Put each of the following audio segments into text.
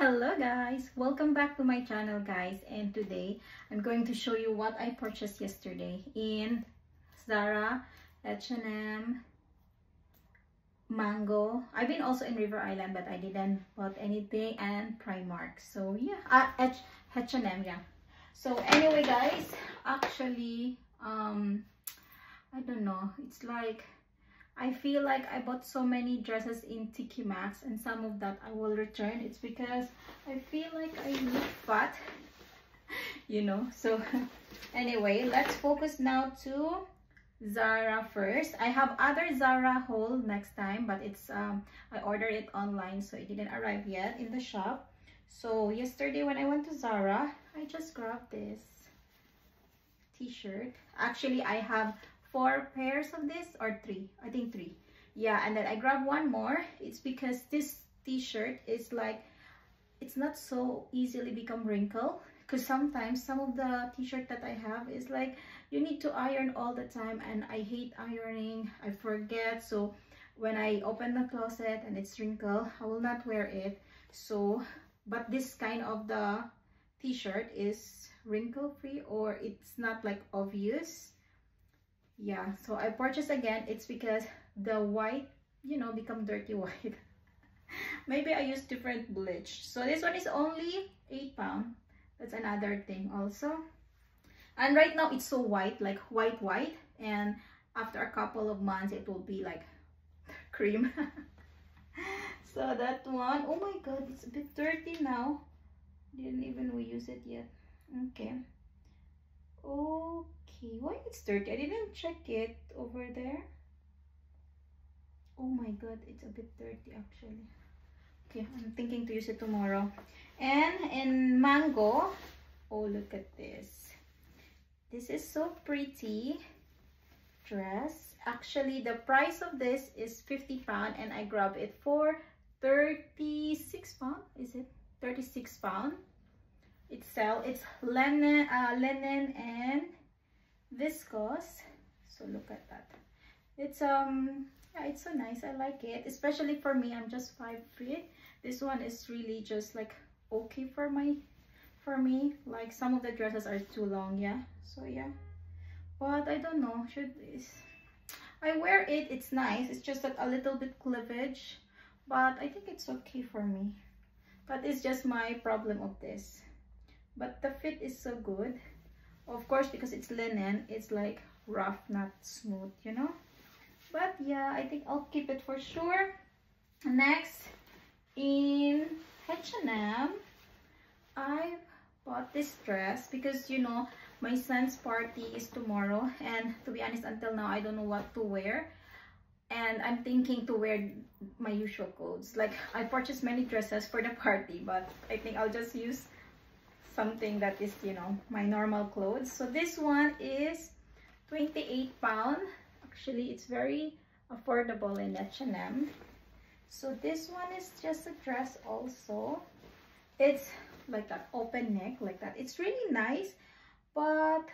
Hello guys, welcome back to my channel guys, and today I'm going to show you what I purchased yesterday in Zara, H&M, Mango. I've been also in River Island but I didn't bought anything, and Primark. So yeah, H&M, yeah. So anyway guys, actually I don't know, it's like I feel like I bought so many dresses in TK Maxx and some of that I will return. It's because I feel like I look fat, you know. So anyway, let's focus now to Zara first. I have other Zara haul next time, but it's I ordered it online, so it didn't arrive yet in the shop. So yesterday when I went to Zara, I just grabbed this t-shirt. Actually, I have 4 pairs of this, or 3, I think 3, yeah. And then I grabbed one more. It's because this t-shirt is like, it's not so easily become wrinkle, because sometimes some of the t-shirt that I have is like you need to iron all the time, and I hate ironing, I forget. So when I open the closet and it's wrinkle, I will not wear it. So but this kind of the t-shirt is wrinkle free, or it's not like obvious. Yeah, so I purchased again. It's because the white, you know, become dirty white. Maybe I use different bleach. So this one is only £8. That's another thing also. And right now it's so white, like white, and after a couple of months it will be like cream. So that one, oh my god, it's a bit dirty now. Didn't even reuse it yet. Okay, why it's dirty? I didn't check it over there. Oh my god, it's a bit dirty actually. Okay, I'm thinking to use it tomorrow. And in Mango, oh look at this. This is so pretty dress. Actually, the price of this is £50, and I grabbed it for £36. Is it £36? It's linen and viscose. So look at that. It's yeah, it's so nice. I like it, especially for me. I'm just 5 feet. This one is really just like okay for me. Like some of the dresses are too long, yeah. So yeah, but I don't know, I wear it, it's nice. It's just like a little bit cleavage, but I think it's okay for me. But it's just my problem of this. But the fit is so good. Of course, because it's linen, it's like rough, not smooth, you know. But yeah, I think I'll keep it for sure. Next, in H&M, I bought this dress because, you know, my son's party is tomorrow, and to be honest, until now I don't know what to wear, and I'm thinking to wear my usual clothes. Like, I purchased many dresses for the party, but I think I'll just use something that is, you know, my normal clothes. So this one is £28. Actually, it's very affordable in H&M. So this one is just a dress also. It's like that open neck like that. It's really nice, but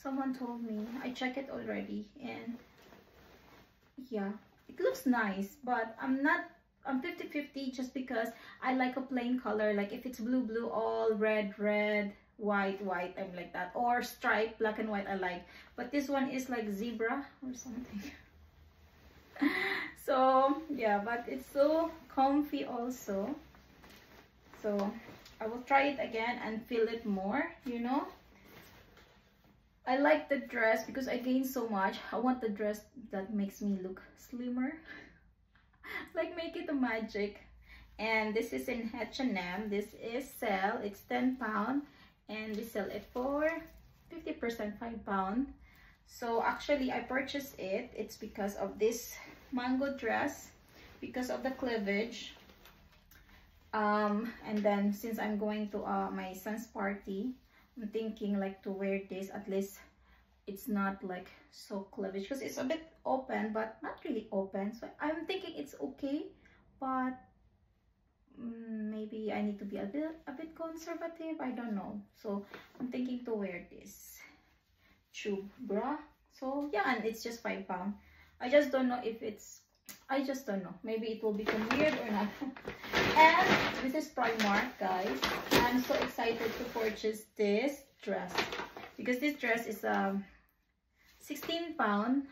someone told me, I checked it already, and yeah, it looks nice, but I'm 50-50, just because I like a plain color. Like if it's blue, all red, white, I'm like that, or stripe, black and white I like. But this one is like zebra or something. So yeah, but it's so comfy also. So I will try it again and feel it more, you know. I like the dress because I gained so much. I want the dress that makes me look slimmer. Like make it a magic. And this is in H&M. This is sale. It's £10, and we sell it for 50%, £5. So actually I purchased it. It's because of this Mango dress, because of the cleavage. And then since I'm going to my son's party, I'm thinking like to wear this. At least it's not like so cleavage, because it's a bit open but not really open. So I'm thinking it's okay, but maybe I need to be a bit conservative, I don't know. So I'm thinking to wear this tube bra. So yeah, and it's just £5. I just don't know if it's, I just don't know, maybe it will become weird or not. And This is Primark, guys. I'm so excited to purchase this dress because this dress is 16 pound.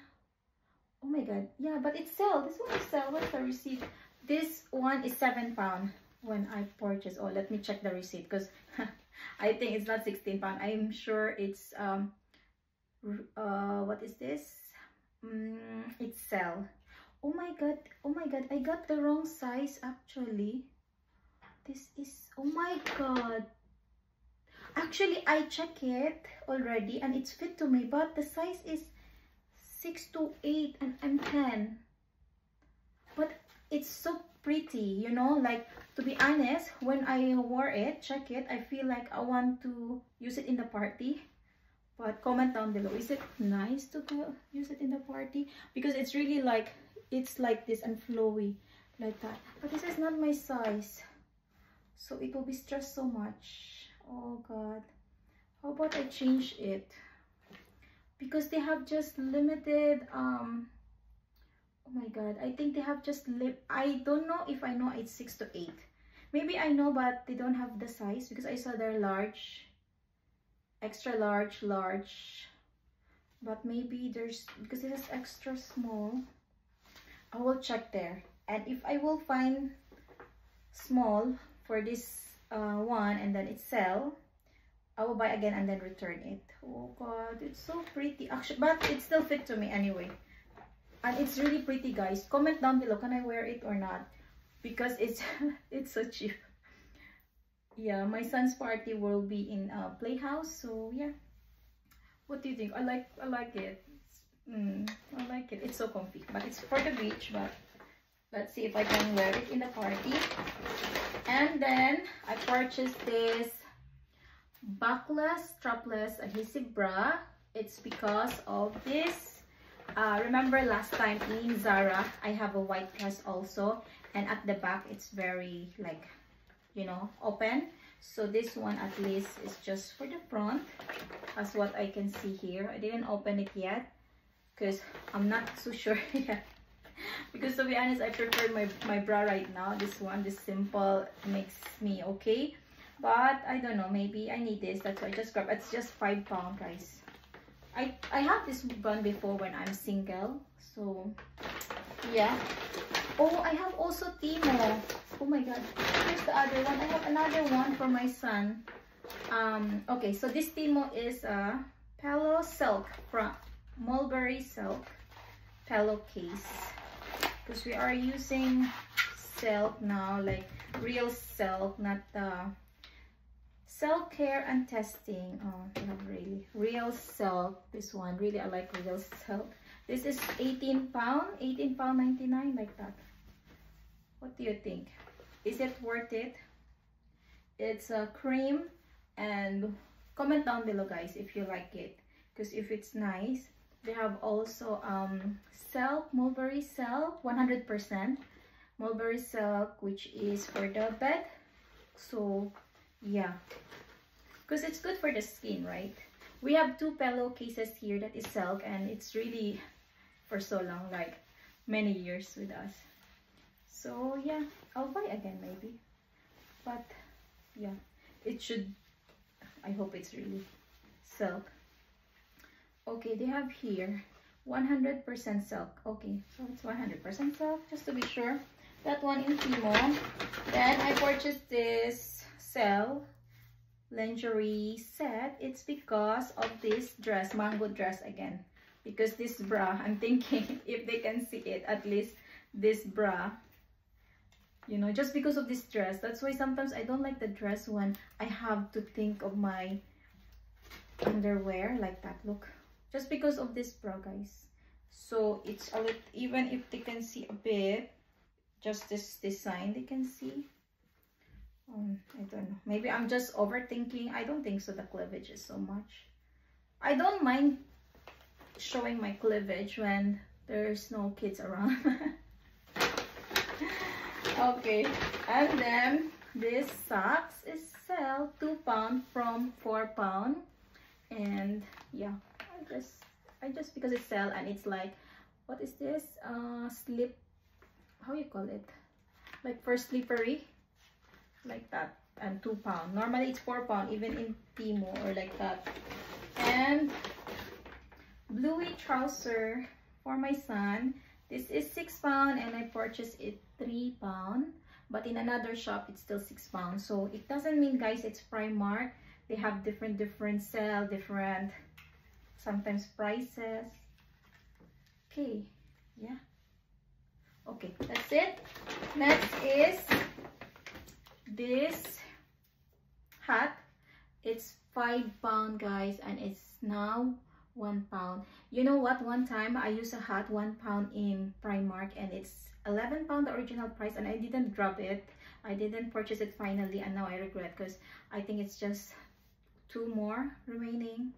Oh my god, yeah, but it's sell. This one is sell. What's the receipt? This one is 7 pound when I purchased. Oh, let me check the receipt because I think it's not 16 pound. I'm sure it's what is this? It's sell. Oh my god, I got the wrong size actually. This is, oh my god, actually I checked it already and it's fit to me, but the size is 6 to 8 and I'm 10. But it's so pretty, you know, like, to be honest, when I wore it, check it, I feel like I want to use it in the party. But comment down below, is it nice to go use it in the party? Because it's really like, it's like this and flowy like that. But this is not my size, so it will be stressed so much. Oh god, how about I change it? Because they have just limited oh my god, I think they have just I don't know if I know it's 6 to 8. Maybe I know, but they don't have the size because I saw they're large, extra large, large. But maybe there's, because it is extra small. I will check there, and if I will find small for this one and then it's sell, I will buy again and then return it. Oh god, it's so pretty actually, but it still fit to me anyway. And it's really pretty, guys. Comment down below, can I wear it or not? Because it's it's so cheap. Yeah, my son's party will be in Playhouse, so yeah. What do you think? I like it. I like it. It's so comfy, but it's for the beach. But let's see if I can wear it in the party. And then I purchased this backless strapless adhesive bra. It's because of this. Remember last time in Zara, I have a white dress also, and at the back it's very, like, you know, open. So this one at least is just for the front, as what I can see here. I didn't open it yet because I'm not so sure yet. Because to be honest, I prefer my bra right now. This one, this simple, makes me okay. But I don't know, maybe I need this. That's why I just grabbed. It's just £5 price. I have this one before when I'm single. So yeah. Oh, I have also Timo. Oh my god. Here's the other one. I have another one for my son. Okay, so this Timo is a pillow silk from Mulberry Silk pillowcase. Because we are using silk now, like real silk, not silk care and testing. Oh, they have really real silk. This one, really, I like real silk. This is £18, £18.99, like that. What do you think? Is it worth it? It's a cream, and comment down below, guys, if you like it. Because if it's nice, they have also silk, mulberry silk, 100% mulberry silk, which is for the bed. So yeah, because it's good for the skin, right? We have 2 pillowcases here that is silk, and it's really for so long, like many years with us. So yeah, I'll buy again maybe. But yeah, it should, I hope it's really silk. Okay, they have here 100% silk. Okay, so it's 100% silk, just to be sure. That one in Timo. Then I purchased this Cell lingerie set. It's because of this dress, mango dress again. Because this bra, I'm thinking if they can see it, at least this bra, you know, just because of this dress. That's why sometimes I don't like the dress when I have to think of my underwear like that. Look, just because of this bra, guys. So it's a little, even if they can see a bit, just this design they can see. I don't know, maybe I'm just overthinking. I don't think so, the cleavage is so much. I don't mind showing my cleavage when there's no kids around. Okay, and then this socks is sell £2 from £4. And yeah, I just because it's sell, and it's like, what is this, slip, how you call it, like for slippery. like that, and £2. Normally it's £4 even in Temu or like that. And bluey trouser for my son. This is £6 and I purchased it £3, but in another shop it's still £6. So it doesn't mean, guys, it's Primark. They have different sale, different sometimes prices. Okay, yeah. Okay, that's it. Next is this hat. It's £5, guys, and it's now £1. You know what? One time I used a hat £1 in Primark, and it's £11 the original price, and I didn't drop it. I didn't purchase it finally, and now I regret because I think it's just 2 more remaining.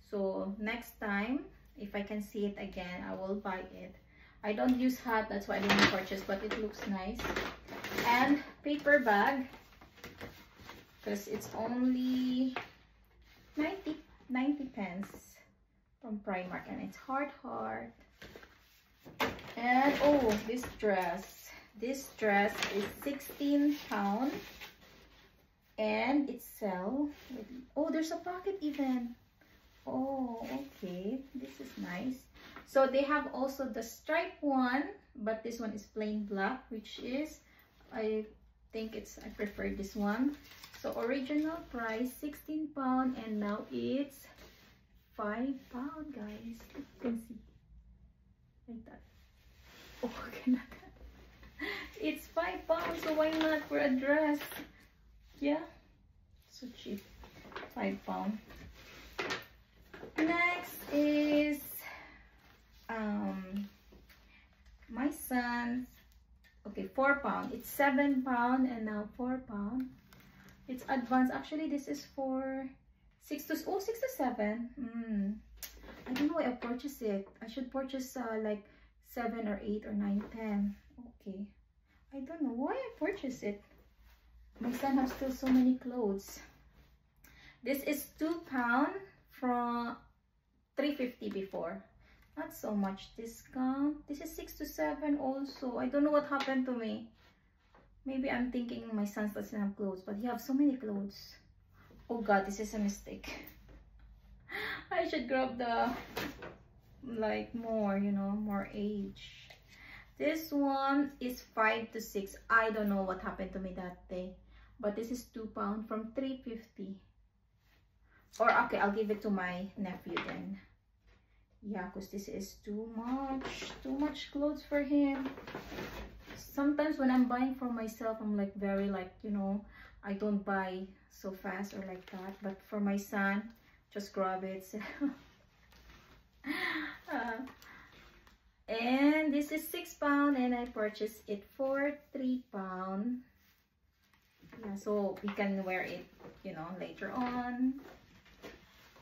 So next time, if I can see it again, I will buy it. I don't use hat, that's why I didn't purchase, but it looks nice. And paper bag, because it's only 90 pence from Primark, and it's heart. And oh, this dress is £16, and it sells with, oh, there's a pocket even. Oh, okay, this is nice. So they have also the striped one, but this one is plain black, which is, I think I prefer this one. So original price £16, and now it's £5, guys. You can see like that. Oh, okay, it's £5, so why not for a dress? Yeah, so cheap. £5. Next is my son's, okay, £4. It's £7 and now £4. It's advanced. Actually, this is for 6 to 7. I don't know why I purchased it. I should purchase like 7 or 8 or 9, 10. Okay, I don't know why I purchased it. My son has still so many clothes. This is £2 from $3.50 before. Not so much discount. This is 6 to 7 also. I don't know what happened to me. Maybe I'm thinking my son doesn't have clothes, but he has so many clothes. Oh god, this is a mistake. I should grab the like more, you know, more age. This one is 5 to 6. I don't know what happened to me that day, but this is £2 from $3.50. Or okay, I'll give it to my nephew then. Yeah, because this is too much clothes for him. Sometimes when I'm buying for myself, I'm like very like, you know, I don't buy so fast or like that. But for my son, just grab it. And this is £6 and I purchased it for £3. Yeah, so we can wear it, you know, later on.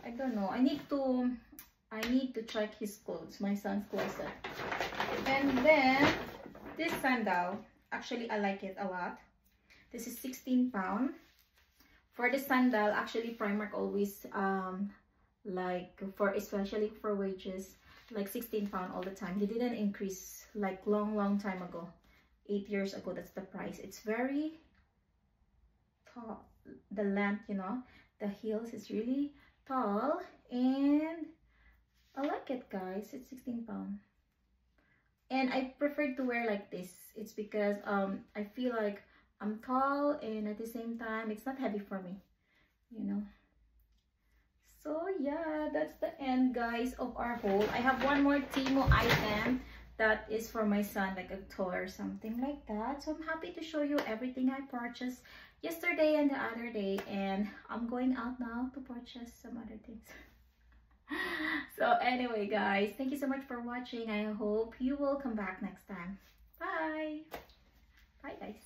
I don't know. I need to check his clothes, my son's closet. And then this sandal, actually I like it a lot. This is £16. For the sandal, actually Primark always like for, especially for wages, like £16 all the time. They didn't increase like long time ago. 8 years ago, that's the price. It's very tall. The length, you know, the heels is really tall, and I like it, guys. It's £16. And I prefer to wear like this. It's because I feel like I'm tall, and at the same time it's not heavy for me, you know. So yeah, that's the end, guys, of our haul. I have one more Temu item that is for my son, like a toy or something like that. So I'm happy to show you everything I purchased yesterday and the other day, and I'm going out now to purchase some other things. So anyway, guys, thank you so much for watching. I hope you will come back next time. Bye. Bye, guys.